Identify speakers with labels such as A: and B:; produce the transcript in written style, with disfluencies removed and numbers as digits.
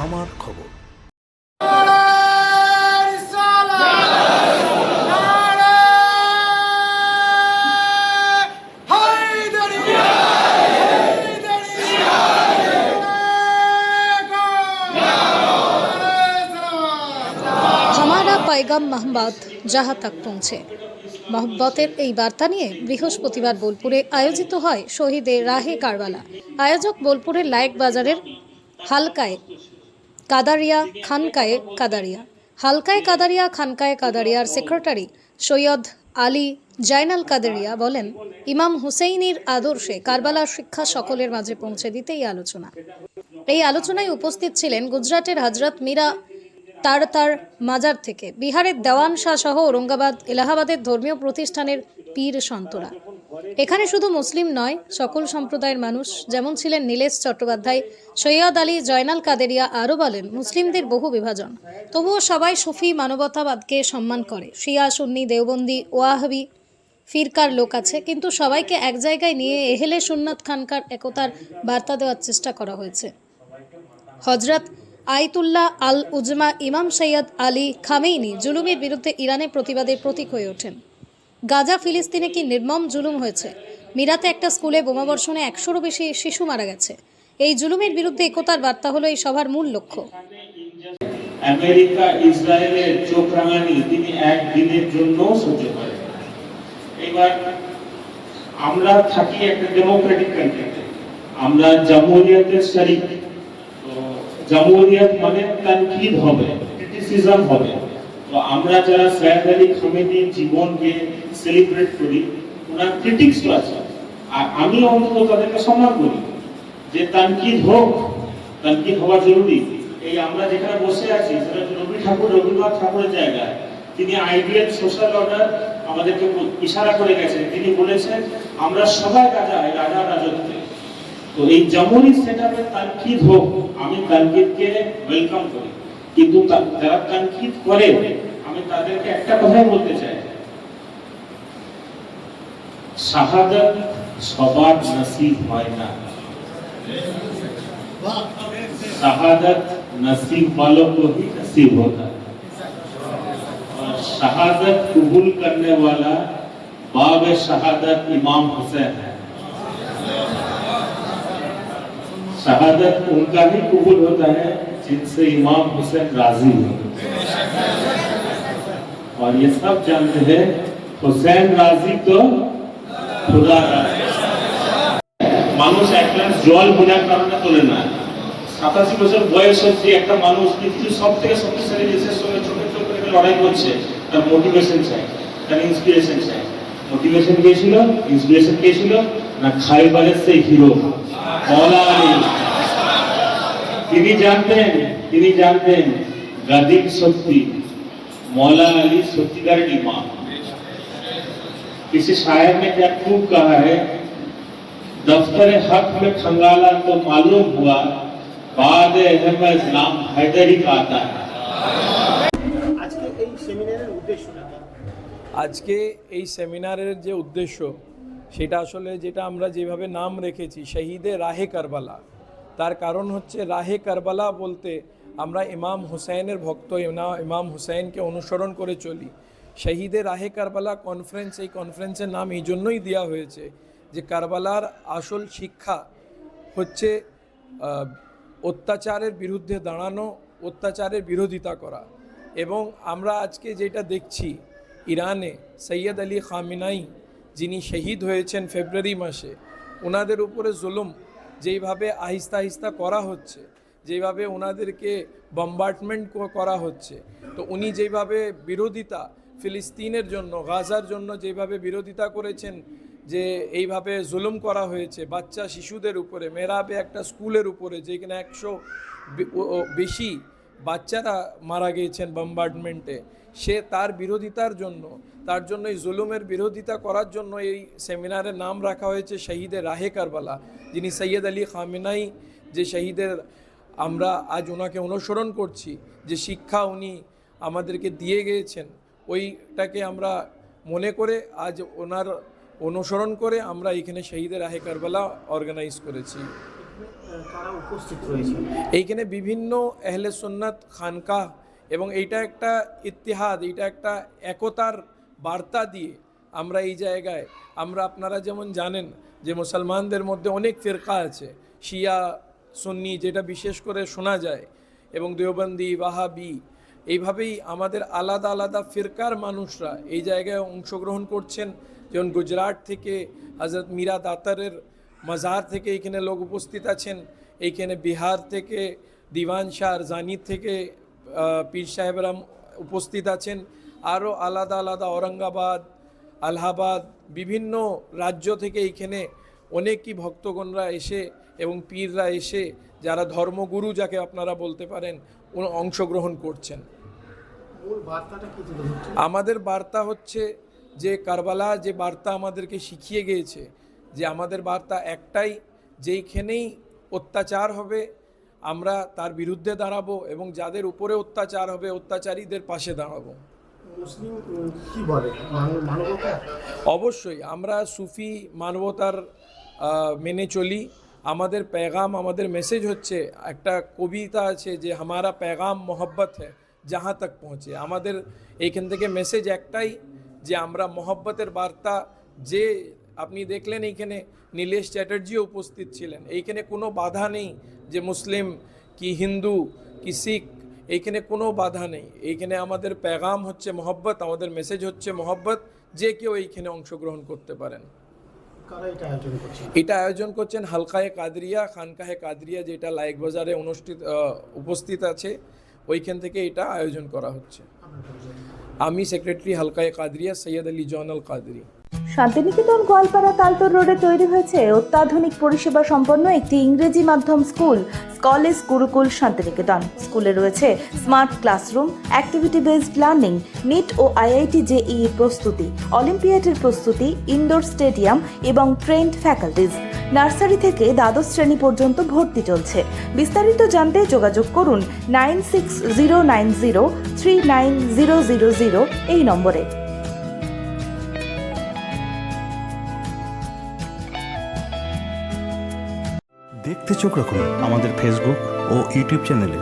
A: আমার খবর।
B: हमारा पैगाम मोहब्बत जहाँ तक पहुँचे। মহব্বতের এই বার্তা নিয়ে বৃহস্পতিবার বোলপুরে আয়োজিত হয় শহীদের রাহে কারবালা। আয়োজক বোলপুরের লায়েক বাজারের হালকায়ে কাদারিয়া খানকায়ে কাদারিয়া। হালকায়ে কাদারিয়া খানকায়ে কাদারিয়ার সেক্রেটারি সৈয়দ আলী জাইনাল কাদেরিয়া বলেন, ইমাম হুসেইনির আদর্শে কারবালার শিক্ষা সকলের মাঝে পৌঁছে দিতে এই আলোচনায় উপস্থিত ছিলেন গুজরাটের হজরত মীরা তার মাজার থেকে বিহারের দেওয়ান শাহ সহ ঔরঙ্গাবাদ এলাহাবাদের ধর্মীয় প্রতিষ্ঠানের পীর সন্তরা। এখানে শুধু মুসলিম নয়, সকল সম্প্রদায়ের মানুষ যেমন ছিলেন নীলেশ চট্টোপাধ্যায়, সৈয়দ আলী জয়নাল কাদেরিয়া আরও বলেন, মুসলিমদের বহু বিভাজন, তবুও সবাই সুফি মানবতাবাদকে সম্মান করে। শিয়া, সুন্নি, দেওবন্দি, ওয়াহাবি ফিরকার লোক আছে, কিন্তু সবাইকে এক জায়গায় নিয়ে এহেলে সুন্নাত খানকার একতার বার্তা দেওয়ার চেষ্টা করা হয়েছে। হজরত আয়তুল্লাহ আল উজমা ইমাম সৈয়দ আলী খামেইনি জুলুমের বিরুদ্ধে ইরানের প্রতিবাদের প্রতীক হয়ে ওঠেন। গাজা ফিলিস্তিনে কি নির্মম জুলুম হয়েছে। মিরাতে একটা স্কুলে বোমাবর্ষণে 100-রও বেশি শিশু মারা গেছে। এই জুলুমের বিরুদ্ধে একতার বার্তা হলো এই সভার মূল লক্ষ্য।
C: আমেরিকা ইসরায়েলের চোখ রাঙানি তিনি একদিনের জন্য সহ্য করেন। এবার আমরা থাকি একটা ডেমোক্রেটিক কান্ট্রিতে, আমরা জামহুরিয়তের শরীক। জামহুরিয়ত মানে তানকিদ হবে, ক্রিটিসিজম হবে। তো আমরা যারা সৈয়দ আলী খামেনির জীবনকে সেলিব্রেট করি, ওনার ক্রিটিক্স তো আছে, আর আমি অন্তত তাদেরকে সম্মান করি যে তানকিদ হোক, তানকিদ হওয়া জরুরি। এই আমরা যেখানে বসে আছি সেটা রবীন্দ্রনাথ ঠাকুরের জায়গা। তিনি আইডিয়াল সোশ্যাল অর্ডার আমাদেরকে ইশারা করে গেছেন। তিনি বলেছেন আমরা সবাই রাজা রাজত্বে। তো এই জামহুরি সেটআপে তানকিদ হোক, আমি তানকিদকে ওয়েলকাম করি, কিন্তু যারা তানকিদ করে আমি তাদেরকে একটা কথাই বলতে চাই, শাহাদাত সবার নসিব হয় না। शहादत नसीब वालों को ही नसीब होता है, और शहादत कबूल करने वाला बाब शहादत इमाम हुसैन है। शहादत उनका ही कबूल होता है जिनसे इमाम हुसैन राजी हो, और ये सब जानते हैं हुसैन राजी तो खुदा राजी। মানুষ এক গ্লাস জল বোঝার কারণে তোলে না। 87 বছর বয়স হচ্ছে একটা মানুষ পৃথিবীর সব থেকে শক্তিশালী দেশের সঙ্গে চোখে চোখ রেখে লড়াই করছে। তার মোটিভেশন চাই, তার ইন্সপিরেশন চাই। মোটিভেশন কে ছিল, ইন্সপিরেশন কে ছিল না? খাইবারের সেই হিরো মওলা আলী। তিনি জানতেন গাদির শক্তি। मौला अली सत्तीदार इमाम। किसी शायर ने क्या खूब कहा है, दफ्तर हक में खंगाला तो मालूम हुआ बाद अहमद नाम हैदरी का आता है।
D: আজকে এই সেমিনারের যে উদ্দেশ্য সেটা আসলে যেটা আমরা যেভাবে নাম রেখেছি শহীদে রাহে কারবালা, তার কারণ হচ্ছে রাহে কারবালা বলতে আমরা ইমাম হুসাইনের ভক্ত, ইমাম হুসাইনকে অনুসরণ করে চলি। শহীদে রাহে কারবালা কনফারেন্স, এই কনফারেন্সের নাম এই জন্যই দেওয়া হয়েছে যে কারবালার আসল শিক্ষা হচ্ছে অত্যাচারের বিরুদ্ধে দাঁড়ানো, অত্যাচারের বিরোধিতা করা। এবং আমরা আজকে যেটা দেখছি ইরানে সৈয়দ আলী খামেনাই যিনি শহীদ হয়েছেন ফেব্রুয়ারি মাসে, ওনাদের উপরে জুলুম যেইভাবে আহিস্তা আহিস্তা করা হচ্ছে, যেভাবে ওনাদেরকে বম্বার্ডমেন্ট করা হচ্ছে, তো উনি যেভাবে বিরোধিতা ফিলিস্তিনের জন্য, গাজার জন্য যেভাবে বিরোধিতা করেছেন, যে এইভাবে জুলুম করা হয়েছে বাচ্চা শিশুদের উপরে, মেহরাবে একটা স্কুলের উপরে যেখানে 100 বেশি বাচ্চারা মারা গিয়েছেন বম্বার্ডমেন্টে, সে তার বিরোধিতার জন্য, তার জন্য এই জুলুমের বিরোধিতা করার জন্য এই সেমিনারের নাম রাখা হয়েছে শহীদে রাহে কারবালা, যিনি সৈয়দ আলী খামেনাই, যে শহীদের আমরা আজ ওনাকে অনুসরণ করছি, যে শিক্ষা উনি আমাদেরকে দিয়ে গিয়েছেন, ওইটাকে আমরা মনে করে আজ ওনার অনুসরণ করে আমরা এখানে শহীদে রাহে কারবালা অর্গানাইজ করেছি।
A: কারা উপস্থিত রয়েছে?
D: এইখানে বিভিন্ন আহলে সুন্নাত খানকাহ এবং এইটা একটা ইত্তিহাদ, এইটা একটা একতার বার্তা দিয়ে আমরা এই জায়গায় আপনারা যেমন জানেন যে মুসলমানদের মধ্যে অনেক ফিরকা আছে, শিয়া সুন্নি যেটা বিশেষ করে শোনা যায়, এবং দেওবন্দি ওয়াহাবি, এইভাবেই আমাদের আলাদা আলাদা ফিরকার মানুষরা এই জায়গায় অংশগ্রহণ করছেন। যেমন গুজরাট থেকে হজরত মীরা দাতারের মাজার থেকে এখানে লোক উপস্থিত আছেন, এইখানে বিহার থেকে দিওয়ান শাহ আরজানি থেকে পীর সাহেবরা উপস্থিত আছেন, আরও আলাদা আলাদা ঔরঙ্গাবাদ, আলাহাবাদ, বিভিন্ন রাজ্য থেকে এইখানে অনেকই ভক্তগণরা এসে এবং পীররা এসে, যারা ধর্মগুরু যাকে আপনারা বলতে পারেন, অংশগ্রহণ করছেন।
A: মূল বার্তাটা কি তুলে ধরছে?
D: আমাদের বার্তা হচ্ছে যে কারবালা যে বার্তা আমাদেরকে শিখিয়ে গিয়েছে, যে আমাদের বার্তা একটাই, যেইখানেই অত্যাচার হবে আমরা তার বিরুদ্ধে দাঁড়াবো এবং যাদের উপরে অত্যাচার হবে অত্যাচারীদের পাশে দাঁড়াবো।
A: মুসলিম কি বলে, মানবতা?
D: অবশ্যই আমরা সুফি মানবতার মেনে চলি। আমাদের पैगाम, আমাদের মেসেজ হচ্ছে, একটা কবিতা আছে যে হামারা पैगाम मोहब्बत है जहाँ तक पहुँचे। আমাদের এইখান থেকে মেসেজ একটাই, যে আমরা মহব্বতের বার্তা, যে আপনি দেখলেন এইখানে নীলেশ চ্যাটার্জিও উপস্থিত ছিলেন, এইখানে কোনো বাধা নেই যে মুসলিম কি হিন্দু কি শিখ, এইখানে কোনো বাধা নেই। এইখানে আমাদের पैगाम হচ্ছে মহব্বত, আমাদের মেসেজ হচ্ছে মহব্বত, যে কেউ এইখানে অংশগ্রহণ করতে পারেন।
A: কারা এটা আয়োজন করছে?
D: এটা আয়োজন করছেন হালকায়ে কাদরিয়া, খানকাহে কাদরিয়া, যেটা লাইক বাজারে উপস্থিত আছে, ওইখান থেকে এটা আয়োজন করা হচ্ছে।
A: আপনার পরিচয়?
D: আমি সেক্রেটারি হালকায়ে কাদরিয়া সৈয়দ আলী জয়নাল কাদরি।
E: শান্তিনিকেতন গোয়ালপাড়া তালতর রোডে তৈরি হয়েছে অত্যাধুনিক পরিষেবা সম্পন্ন একটি ইংরেজি মাধ্যম স্কুল, কলেজ গুরুকুল শান্তিনিকেতন। স্কুলে রয়েছে smart classroom, activity based learning, NEET ও আইআইটি জেইই প্রস্তুতি, অলিম্পিয়াডের প্রস্তুতি, ইনডোর স্টেডিয়াম এবং ট্রেন্ড ফ্যাকাল্টিজ। নার্সারি থেকে দ্বাদশ শ্রেণী পর্যন্ত ভর্তি চলছে। বিস্তারিত জানতে যোগাযোগ করুন 9609039000 এই নম্বরে।
F: দেখতে চোখ রাখুন আমাদের ফেসবুক ও ইউটিউব চ্যানেলে।